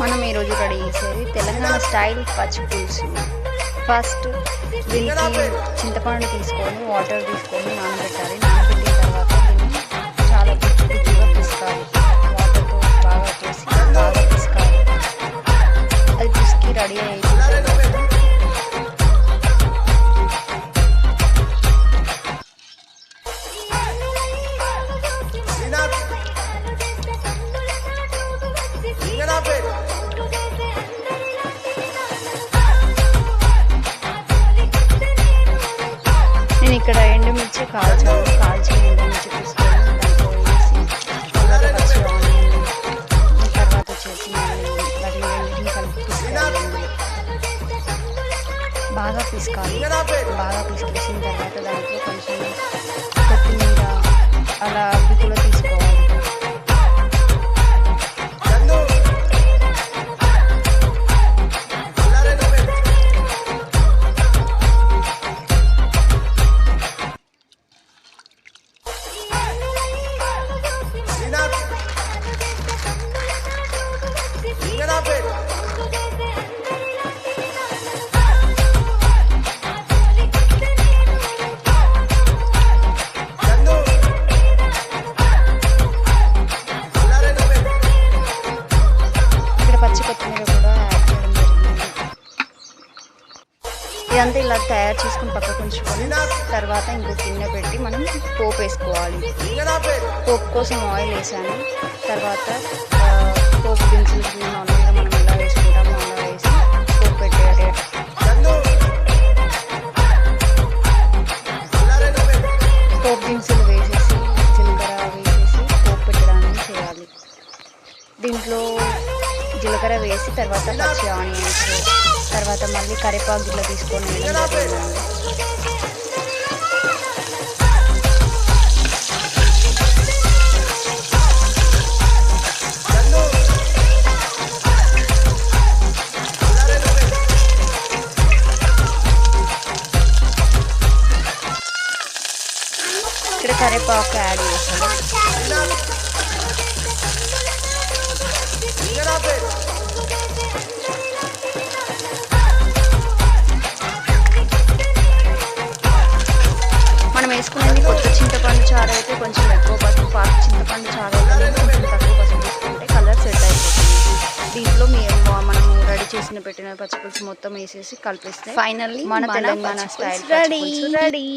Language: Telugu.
మనం ఈరోజు రెడీ చేసేది తెలంగాణ స్టైల్ పచ్చి పులుసు. ఫస్ట్ దీనికి చింతపండు తీసుకొని వాటర్ తీసుకొని నానబెట్టాలి. నానబెట్టిన తర్వాత దీన్ని చాలా గుజ్జుగా పిసుకాలి. వాటర్తో బాగా చేసి బాగా పిసుకాలి. అది పిసికి రెడీ అయిపోయిన నేను ఇక్కడ ఎండుమిర్చి కాల్చి ఎండుమిర్చి తీసుకొని దాంట్లో వేసి తర్వాత పచ్చి ఆనియన్ తర్వాత వచ్చేసి వాటిని రెండింటిని కలిపి పిసుకాలి. బాగా పిసుకాలి. బాగా పిసికేసిన తర్వాత దాంట్లో కొంచెం కొత్తిమీర అలా అవి కూడా తీసుకోవాలి. పచ్చి కొత్తిమీర కూడా యాడ్ చేయడం జరిగింది. ఇదంతా ఇలా తయారు చేసుకుని పక్కకు ఉంచుకొని తర్వాత ఇంకో గిన్నె పెట్టి మనం పోపు వేసుకోవాలి. పోపు కోసం ఆయిల్ వేసాను. తర్వాత పోపు దినుసులు నార్మల్గా మనం ఎలా వేసుకుంటామో అలా వేసి పోపు పెట్టేయాలి. పోపు దినుసులు వేసేసి జీలకర్ర వేసేసి పోపు పెట్టడానికి చేయాలి. దీంట్లో జీలకర్ర వేసి తర్వాత పచ్చి ఆనియన్స్ తర్వాత మళ్ళీ కరివేపాకు గిట్ల తీసుకొని వేయడం జరిగిందండి. ఇక్కడ కరివేపాకు యాడ్ చేస్తాను. మనం వేసుకునేది కొత్త చింతపండు చారు అయితే కొంచెం ఎక్కువ పసుపు, పాత చింతపండు చారు అయితే కొంచెం తక్కువ పసుపు తీసుకుంటే కలర్ సెట్ అయిపోతుంది. దీంట్లో మనము రెడీ చేసిన పెట్టిన పచ్చిపులుసు మొత్తం వేసేసి కలిపిస్తే ఫైనల్లీ మన తెలంగాణ స్టైల్ రెడీ.